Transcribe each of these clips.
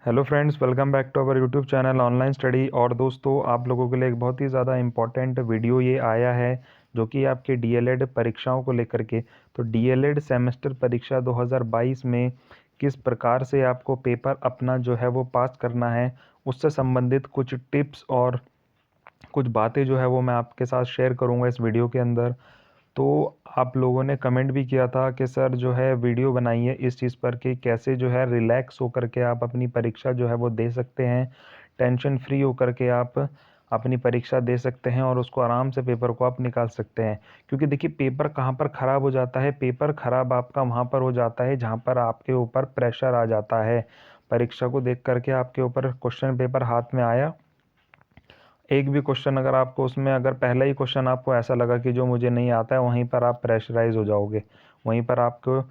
Hello friends, welcome back to our YouTube channel online study. और दोस्तों, आप लोगों के लिए एक बहुत ही ज़्यादा इम्पॉर्टेंट वीडियो ये आया है जो कि आपके डीएलएड परीक्षाओं को लेकर के। तो डीएलएड सेमेस्टर परीक्षा 2022 में किस प्रकार से आपको पेपर अपना जो है वो पास करना है, उससे संबंधित कुछ टिप्स और कुछ बातें जो है वो मैं आपके साथ शेयर करूँगा इस वीडियो के अंदर। तो आप लोगों ने कमेंट भी किया था कि सर जो है वीडियो बनाइए इस चीज़ पर कि कैसे जो है रिलैक्स होकर के आप अपनी परीक्षा जो है वो दे सकते हैं, टेंशन फ्री होकर के आप अपनी परीक्षा दे सकते हैं और उसको आराम से पेपर को आप निकाल सकते हैं। क्योंकि देखिए, पेपर कहाँ पर ख़राब हो जाता है, पेपर ख़राब आपका वहाँ पर हो जाता है जहाँ पर आपके ऊपर प्रेशर आ जाता है। परीक्षा को देख करके आपके ऊपर क्वेश्चन पेपर हाथ में आया, एक भी क्वेश्चन अगर आपको उसमें अगर पहला ही क्वेश्चन आपको ऐसा लगा कि जो मुझे नहीं आता है, वहीं पर आप प्रेशराइज हो जाओगे। वहीं पर आपको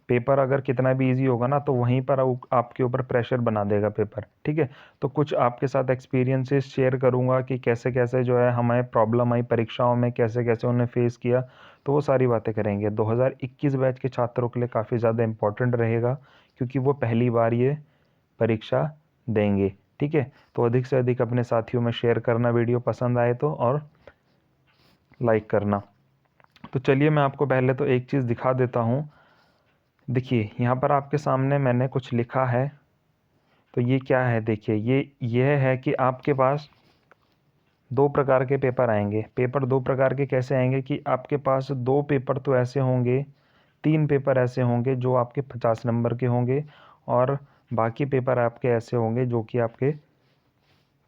पेपर अगर कितना भी इजी होगा ना, तो वहीं पर आपके ऊपर प्रेशर बना देगा पेपर। ठीक है, तो कुछ आपके साथ एक्सपीरियंसेस शेयर करूंगा कि कैसे कैसे जो है हमें प्रॉब्लम आई परीक्षाओं में, कैसे कैसे उन्हें फेस किया। तो वो सारी बातें करेंगे। 2021 बैच के छात्रों के लिए काफ़ी ज़्यादा इम्पोर्टेंट रहेगा, क्योंकि वो पहली बार ये परीक्षा देंगे। ठीक है, तो अधिक से अधिक अपने साथियों में शेयर करना वीडियो पसंद आए तो, और लाइक करना। तो चलिए, मैं आपको पहले तो एक चीज़ दिखा देता हूँ। देखिए, यहाँ पर आपके सामने मैंने कुछ लिखा है। तो ये क्या है, देखिए, यह है कि आपके पास दो प्रकार के पेपर आएंगे। पेपर दो प्रकार के कैसे आएंगे कि आपके पास दो पेपर तो ऐसे होंगे, तीन पेपर ऐसे होंगे जो आपके 50 नंबर के होंगे, और बाकी पेपर आपके ऐसे होंगे जो कि आपके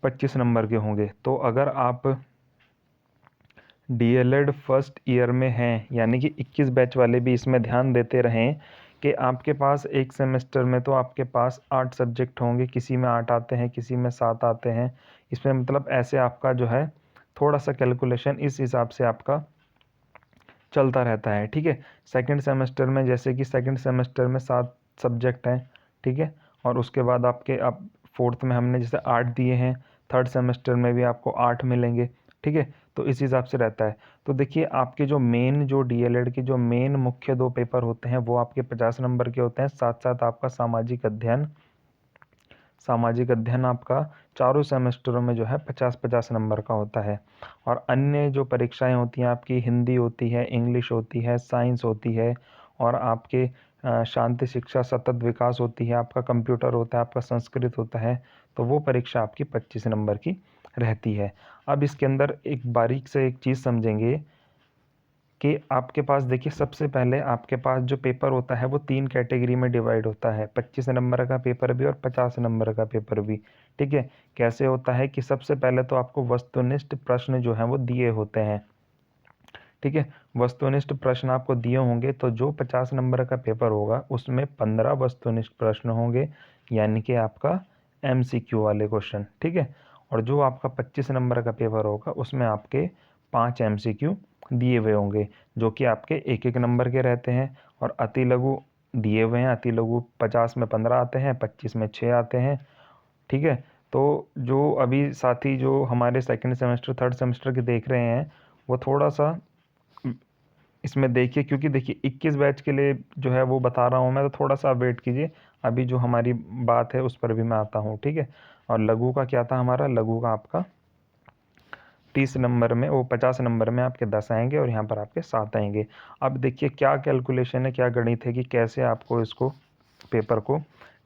25 नंबर के होंगे। तो अगर आप डीएलएड फर्स्ट ईयर में हैं, यानी कि 21 बैच वाले भी इसमें ध्यान देते रहें कि आपके पास एक सेमेस्टर में तो आपके पास 8 सब्जेक्ट होंगे, किसी में 8 आते हैं, किसी में 7 आते हैं। इसमें मतलब ऐसे आपका जो है थोड़ा सा कैलकुलेशन इस हिसाब से आपका चलता रहता है। ठीक है, सेकंड सेमेस्टर में जैसे कि सेकंड सेमेस्टर में 7 सब्जेक्ट हैं। ठीक है, और उसके बाद आपके अब फोर्थ में हमने जैसे 8 दिए हैं, थर्ड सेमेस्टर में भी आपको 8 मिलेंगे। ठीक है, तो इस हिसाब से रहता है। तो देखिए, आपके जो मेन जो डीएलएड के जो मेन मुख्य दो पेपर होते हैं वो आपके 50 नंबर के होते हैं। साथ साथ आपका सामाजिक अध्ययन आपका चारों सेमेस्टरों में जो है 50-50 नंबर का होता है। और अन्य जो परीक्षाएं होती हैं आपकी, हिंदी होती है, इंग्लिश होती है, साइंस होती है, और आपके शांति शिक्षा सतत विकास होती है, आपका कंप्यूटर होता है, आपका संस्कृत होता है। तो वो परीक्षा आपकी 25 नंबर की रहती है। अब इसके अंदर एक बारीक से एक चीज़ समझेंगे कि आपके पास देखिए, सबसे पहले आपके पास जो पेपर होता है वो 3 कैटेगरी में डिवाइड होता है, 25 नंबर का पेपर भी और 50 नंबर का पेपर भी। ठीक है, कैसे होता है कि सबसे पहले तो आपको वस्तुनिष्ठ प्रश्न जो हैं वो दिए होते हैं। ठीक है, वस्तुनिष्ठ प्रश्न आपको दिए होंगे, तो जो 50 नंबर का पेपर होगा उसमें 15 वस्तुनिष्ठ प्रश्न होंगे, यानी कि आपका एमसीक्यू वाले क्वेश्चन। ठीक है, और जो आपका 25 नंबर का पेपर होगा उसमें आपके 5 एमसीक्यू दिए हुए होंगे, जो कि आपके 1-1 नंबर के रहते हैं। और अति लघु दिए हुए हैं, अति लघु 50 में 15 आते हैं, 25 में 6 आते हैं। ठीक है, तो जो अभी साथी जो हमारे सेकंड सेमेस्टर थर्ड सेमेस्टर के देख रहे हैं, वो थोड़ा सा इसमें देखिए, क्योंकि देखिए 21 बैच के लिए जो है वो बता रहा हूँ मैं, तो थोड़ा सा वेट कीजिए। अभी जो हमारी बात है उस पर भी मैं आता हूँ। ठीक है, और लघु का क्या था, हमारा लघु का आपका 30 नंबर में, वो 50 नंबर में आपके 10 आएंगे और यहाँ पर आपके 7 आएंगे। अब देखिए क्या कैलकुलेशन है, क्या गणित है कि कैसे आपको इसको पेपर को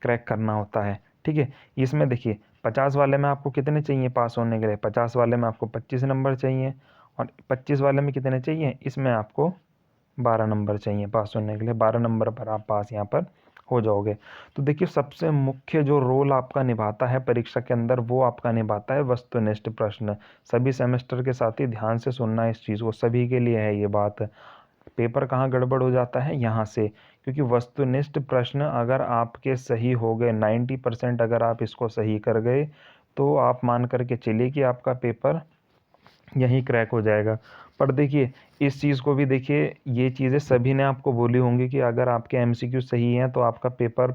क्रैक करना होता है। ठीक है, इसमें देखिए 50 वाले में आपको कितने चाहिए पास होने के लिए, 50 वाले में आपको 25 नंबर चाहिए, और 25 वाले में कितने चाहिए, इसमें आपको 12 नंबर चाहिए पास होने के लिए। 12 नंबर पर आप पास यहाँ पर हो जाओगे। तो देखिए, सबसे मुख्य जो रोल आपका निभाता है परीक्षा के अंदर वो आपका निभाता है वस्तुनिष्ठ प्रश्न। सभी सेमेस्टर के साथ ही ध्यान से सुनना है इस चीज़ को, सभी के लिए है ये बात। पेपर कहाँ गड़बड़ हो जाता है, यहाँ से, क्योंकि वस्तुनिष्ठ प्रश्न अगर आपके सही हो गए, 90% अगर आप इसको सही कर गए, तो आप मान करके चलिए कि आपका पेपर यहीं क्रैक हो जाएगा। पर देखिए, इस चीज़ को भी देखिए, ये चीज़ें सभी ने आपको बोली होंगी कि अगर आपके एमसीक्यू सही हैं तो आपका पेपर,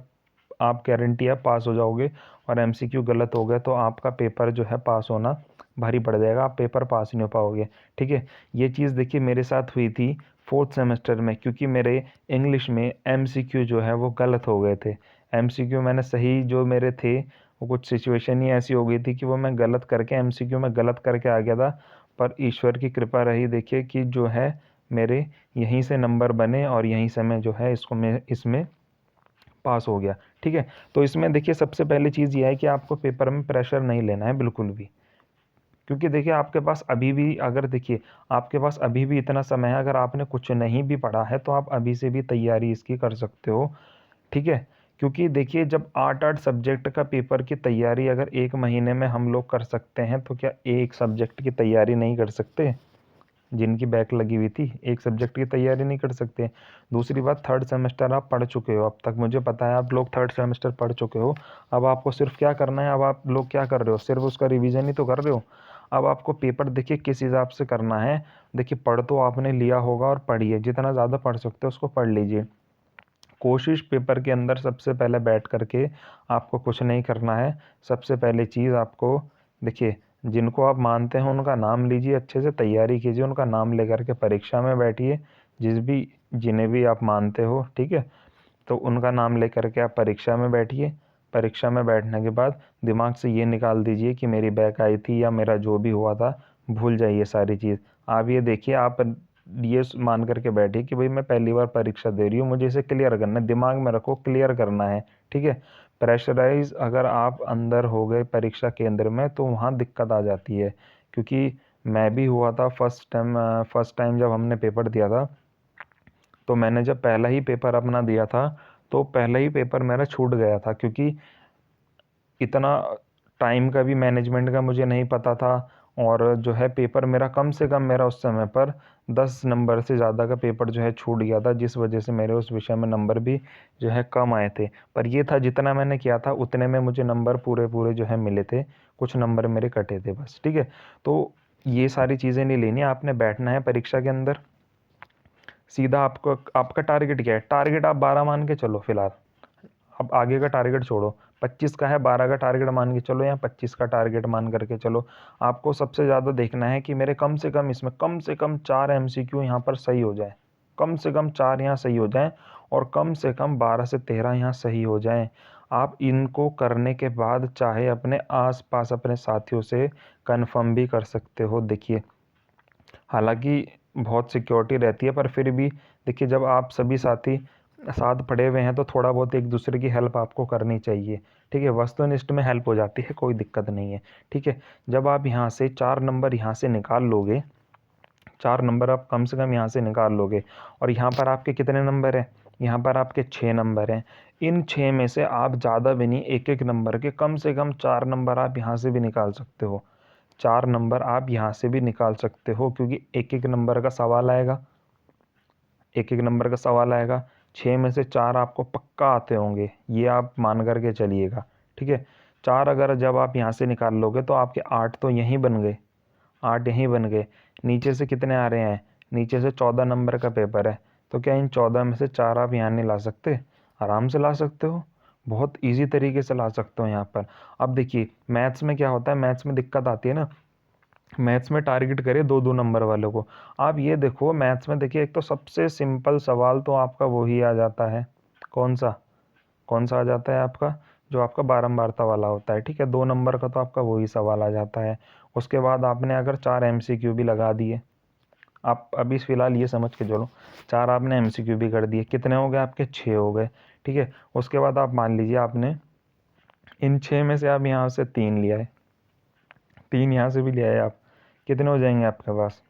आप गारंटी है पास हो जाओगे, और एमसीक्यू गलत हो गए तो आपका पेपर जो है पास होना भारी पड़ जाएगा, आप पेपर पास नहीं हो पाओगे। ठीक है, ये चीज़ देखिए मेरे साथ हुई थी फोर्थ सेमेस्टर में, क्योंकि मेरे इंग्लिश में एमसीक्यू जो है वो गलत हो गए थे। एमसीक्यू मैंने सही जो मेरे थे वो कुछ सिचुएशन ही ऐसी हो गई थी कि वो मैं गलत करके एमसीक्यू में गलत करके आ गया था, पर ईश्वर की कृपा रही देखिए कि जो है मेरे यहीं से नंबर बने और यहीं से मैं जो है मैं इसमें पास हो गया। ठीक है, तो इसमें देखिए सबसे पहली चीज़ ये है कि आपको पेपर में प्रेशर नहीं लेना है बिल्कुल भी, क्योंकि देखिए आपके पास अभी भी, अगर देखिए आपके पास अभी भी इतना समय है, अगर आपने कुछ नहीं भी पढ़ा है तो आप अभी से भी तैयारी इसकी कर सकते हो। ठीक है, क्योंकि देखिए जब 8-8 सब्जेक्ट का पेपर की तैयारी अगर 1 महीने में हम लोग कर सकते हैं, तो क्या एक सब्जेक्ट की तैयारी नहीं कर सकते? जिनकी बैक लगी हुई थी, एक सब्जेक्ट की तैयारी नहीं कर सकते? दूसरी बात, थर्ड सेमेस्टर आप पढ़ चुके हो, अब तक मुझे पता है आप लोग थर्ड सेमेस्टर पढ़ चुके हो। अब आपको सिर्फ क्या करना है, अब आप लोग क्या कर रहे हो, सिर्फ उसका रिवीजन ही तो कर रहे हो। अब आपको पेपर देखिए किस हिसाब से करना है। देखिए पढ़ तो आपने लिया होगा, और पढ़िए, जितना ज़्यादा पढ़ सकते हो उसको पढ़ लीजिए। कोशिश पेपर के अंदर सबसे पहले बैठ करके आपको कुछ नहीं करना है। सबसे पहली चीज़ आपको, देखिए जिनको आप मानते हैं उनका नाम लीजिए, अच्छे से तैयारी कीजिए, उनका नाम लेकर के परीक्षा में बैठिए। जिन्हें भी आप मानते हो, ठीक है, तो उनका नाम लेकर के आप परीक्षा में बैठिए। परीक्षा में बैठने के बाद दिमाग से ये निकाल दीजिए कि मेरी बैक आई थी या मेरा जो भी हुआ था, भूल जाइए सारी चीज़। आप ये देखिए, आप ये मान करके बैठिए कि भाई मैं पहली बार परीक्षा दे रही हूँ, मुझे इसे क्लियर करना है, दिमाग में रखो क्लियर करना है। ठीक है, प्रेशराइज अगर आप अंदर हो गए परीक्षा केंद्र में तो वहाँ दिक्कत आ जाती है, क्योंकि मैं भी हुआ था फर्स्ट टाइम जब हमने पेपर दिया था, तो मैंने जब पहला ही पेपर अपना दिया था, तो पहला ही पेपर मेरा छूट गया था, क्योंकि इतना टाइम का भी मैनेजमेंट का मुझे नहीं पता था। और जो है पेपर मेरा कम से कम, मेरा उस समय पर 10 नंबर से ज़्यादा का पेपर जो है छूट गया था, जिस वजह से मेरे उस विषय में नंबर भी जो है कम आए थे। पर ये था, जितना मैंने किया था उतने में मुझे नंबर पूरे पूरे जो है मिले थे, कुछ नंबर मेरे कटे थे बस। ठीक है, तो ये सारी चीज़ें नहीं लेनी, आपने बैठना है परीक्षा के अंदर। सीधा आपको, आपका टारगेट क्या है, टारगेट आप 12 मान के चलो फिलहाल। अब आगे का टारगेट छोड़ो, 25 का है, 12 का टारगेट मान के चलो या 25 का टारगेट मान करके चलो। आपको सबसे ज़्यादा देखना है कि मेरे कम से कम इसमें कम से कम 4 एमसीक्यू यहाँ पर सही हो जाए, कम से कम 4 यहाँ सही हो जाएं, और कम से कम 12 से 13 यहाँ सही हो जाएं। आप इनको करने के बाद चाहे अपने आसपास अपने साथियों से कन्फर्म भी कर सकते हो। देखिए हालांकि बहुत सिक्योरिटी रहती है, पर फिर भी देखिए जब आप सभी साथी साथ पढ़े हुए हैं तो थोड़ा बहुत एक दूसरे की हेल्प आपको करनी चाहिए। ठीक है, वस्तुनिष्ठ में हेल्प हो जाती है, कोई दिक्कत नहीं है। ठीक है, जब आप यहाँ से 4 नंबर यहाँ से निकाल लोगे, 4 नंबर आप कम से कम यहाँ से निकाल लोगे, और यहाँ पर आपके कितने नंबर हैं, यहाँ पर आपके 6 नंबर हैं। इन 6 में से आप ज़्यादा भी नहीं, एक एक नंबर के कम से कम 4 नंबर आप यहाँ से भी निकाल सकते हो। 4 नंबर आप यहाँ से भी निकाल सकते हो, क्योंकि एक एक नंबर का सवाल आएगा, एक एक नंबर का सवाल आएगा। 6 में से 4 आपको पक्का आते होंगे, ये आप मान करके चलिएगा। ठीक है, 4 अगर जब आप यहाँ से निकाल लोगे तो आपके 8 तो यहीं बन गए, 8 यहीं बन गए। नीचे से कितने आ रहे हैं, नीचे से 14 नंबर का पेपर है, तो क्या इन 14 में से 4 आप यहाँ नहीं ला सकते? आराम से ला सकते हो, बहुत ईजी तरीके से ला सकते हो यहाँ पर। अब देखिए मैथ्स में क्या होता है, मैथ्स में दिक्कत आती है ना, मैथ्स में टारगेट करिए 2-2 नंबर वालों को। आप ये देखो मैथ्स में, देखिए एक तो सबसे सिंपल सवाल तो आपका वही आ जाता है, कौन सा, कौन सा आ जाता है आपका, जो आपका बारंबारता वाला होता है। ठीक है, 2 नंबर का तो आपका वही सवाल आ जाता है। उसके बाद आपने अगर 4 एमसीक्यू भी लगा दिए, आप अभी फ़िलहाल ये समझ के चलो 4 आपने एमसीक्यू भी कर दिए, कितने हो गए आपके, 6 हो गए। ठीक है, उसके बाद आप मान लीजिए आपने इन 6 में से आप यहाँ से 3 लिया है, 3 यहाँ से भी लिया है आप, कितने हो जाएंगे आपके पास,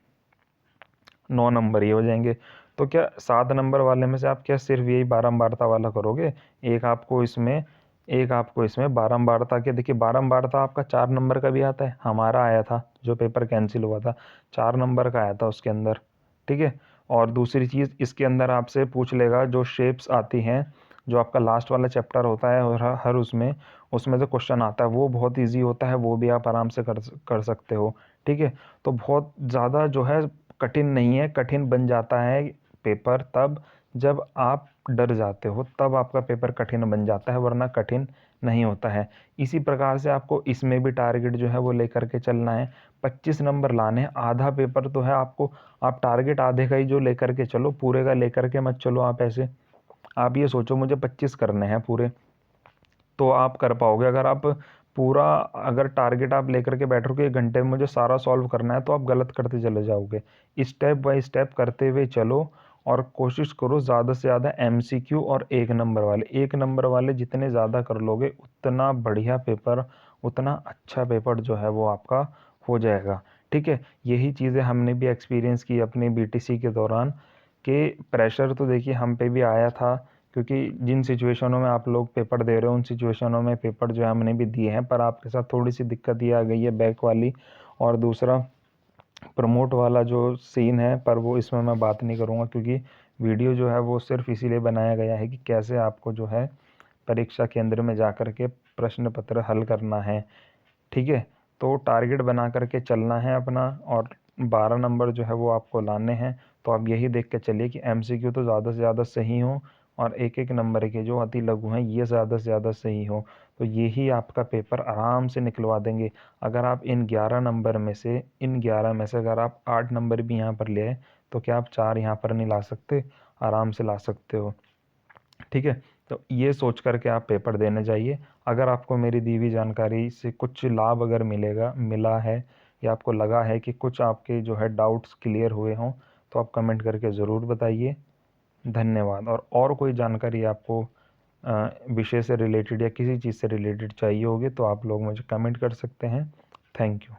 9 नंबर ही हो जाएंगे। तो क्या 7 नंबर वाले में से आप क्या सिर्फ यही बारंबारता वाला करोगे? एक आपको इसमें एक आपको इसमें बारंबारता के, देखिए बारंबारता आपका 4 नंबर का भी आता है, हमारा आया था जो पेपर कैंसिल हुआ था, 4 नंबर का आया था उसके अंदर। ठीक है, और दूसरी चीज़ इसके अंदर आपसे पूछ लेगा जो शेप्स आती हैं, जो आपका लास्ट वाला चैप्टर होता है, और हर उसमें उसमें जो क्वेश्चन आता है वो बहुत ईजी होता है, वो भी आप आराम से कर सकते हो। ठीक है, तो बहुत ज़्यादा जो है कठिन नहीं है। कठिन बन जाता है पेपर तब जब आप डर जाते हो, तब आपका पेपर कठिन बन जाता है, वरना कठिन नहीं होता है। इसी प्रकार से आपको इसमें भी टारगेट जो है वो लेकर के चलना है, 25 नंबर लाने हैं। आधा पेपर तो है आपको, आप टारगेट आधे का ही जो लेकर के चलो, पूरे का लेकर के मत चलो। आप ऐसे आप ये सोचो मुझे 25 करने हैं पूरे, तो आप कर पाओगे। अगर आप पूरा अगर टारगेट आप लेकर के बैठोगे 1 घंटे में मुझे सारा सॉल्व करना है, तो आप गलत करते चले जाओगे। स्टेप बाय स्टेप करते हुए चलो और कोशिश करो ज़्यादा से ज़्यादा एमसीक्यू और 1 नंबर वाले, 1 नंबर वाले जितने ज़्यादा कर लोगे उतना बढ़िया पेपर, उतना अच्छा पेपर जो है वो आपका हो जाएगा। ठीक है, यही चीज़ें हमने भी एक्सपीरियंस की अपने बीटीसी के दौरान, कि प्रेशर तो देखिए हम पे भी आया था, क्योंकि जिन सिचुएशनों में आप लोग पेपर दे रहे हो उन सिचुएशनों में पेपर जो है हमने भी दिए हैं, पर आपके साथ थोड़ी सी दिक्कत ये आ गई है बैक वाली, और दूसरा प्रमोट वाला जो सीन है, पर वो इसमें मैं बात नहीं करूँगा, क्योंकि वीडियो जो है वो सिर्फ इसीलिए बनाया गया है कि कैसे आपको जो है परीक्षा केंद्र में जा कर के प्रश्न पत्र हल करना है। ठीक है, तो टारगेट बना करके चलना है अपना, और 12 नंबर जो है वो आपको लाने हैं। तो आप यही देख के चलिए कि एमसीक्यू तो ज़्यादा से ज़्यादा सही हो, और एक एक नंबर के जो अति लघु हैं ये ज़्यादा से ज़्यादा सही हो, तो यही आपका पेपर आराम से निकलवा देंगे। अगर आप इन 11 नंबर में से, इन 11 में से अगर आप 8 नंबर भी यहाँ पर ले आए, तो क्या आप 4 यहाँ पर नहीं ला सकते? आराम से ला सकते हो। ठीक है, तो ये सोच कर के आप पेपर देने जाइए। अगर आपको मेरी दी हुई जानकारी से कुछ लाभ अगर मिला है, या आपको लगा है कि कुछ आपके जो है डाउट्स क्लियर हुए हों, तो आप कमेंट करके ज़रूर बताइए। धन्यवाद। और कोई जानकारी आपको विषय से रिलेटेड या किसी चीज़ से रिलेटेड चाहिए होगी, तो आप लोग मुझे कमेंट कर सकते हैं। Thank you.